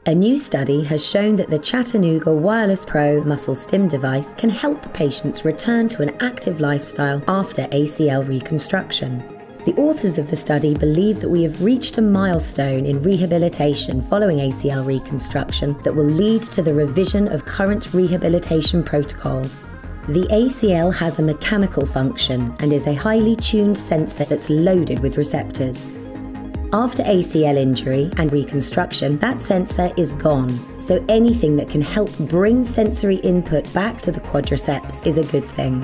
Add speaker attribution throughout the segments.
Speaker 1: A new study has shown that the Chattanooga Wireless Pro muscle stim device can help patients return to an active lifestyle after ACL reconstruction. The authors of the study believe that we have reached a milestone in rehabilitation following ACL reconstruction that will lead to the revision of current rehabilitation protocols. The ACL has a mechanical function and is a highly tuned sensor that's loaded with receptors. After ACL injury and reconstruction, that sensor is gone, so anything that can help bring sensory input back to the quadriceps is a good thing.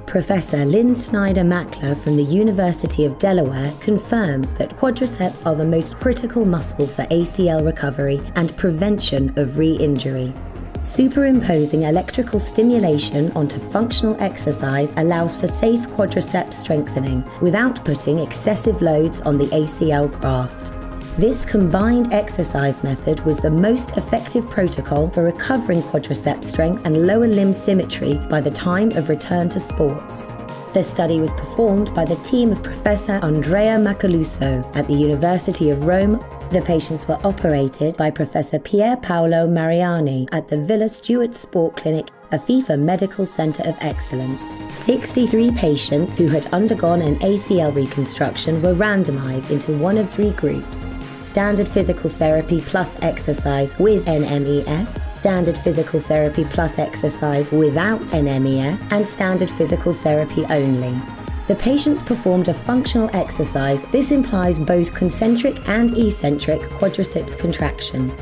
Speaker 1: Professor Lynn Snyder-Mackler from the University of Delaware confirms that quadriceps are the most critical muscle for ACL recovery and prevention of re-injury. Superimposing electrical stimulation onto functional exercise allows for safe quadriceps strengthening without putting excessive loads on the ACL graft. This combined exercise method was the most effective protocol for recovering quadriceps strength and lower limb symmetry by the time of return to sports. The study was performed by the team of Professor Andrea Macaluso at the University of Rome. The patients were operated by Professor Pier Paolo Mariani at the Villa Stewart Sport Clinic, a FIFA Medical Center of Excellence. 63 patients who had undergone an ACL reconstruction were randomized into one of three groups: standard physical therapy plus exercise with NMES, standard physical therapy plus exercise without NMES, and standard physical therapy only. The patients performed a functional exercise. This implies both concentric and eccentric quadriceps contraction.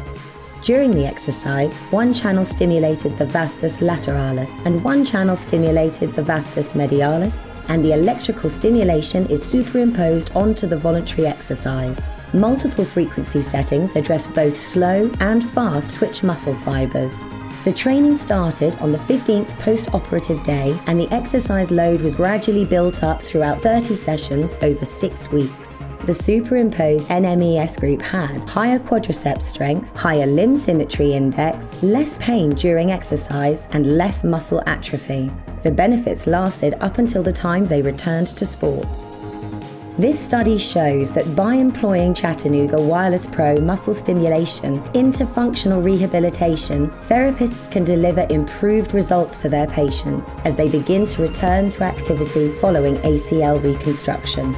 Speaker 1: During the exercise, one channel stimulated the vastus lateralis and one channel stimulated the vastus medialis, and the electrical stimulation is superimposed onto the voluntary exercise. Multiple frequency settings address both slow and fast twitch muscle fibers. The training started on the 15th post-operative day, and the exercise load was gradually built up throughout 30 sessions over 6 weeks. The superimposed NMES group had higher quadriceps strength, higher limb symmetry index, less pain during exercise, and less muscle atrophy. The benefits lasted up until the time they returned to sports. This study shows that by employing Chattanooga Wireless Pro muscle stimulation into functional rehabilitation, therapists can deliver improved results for their patients as they begin to return to activity following ACL reconstruction.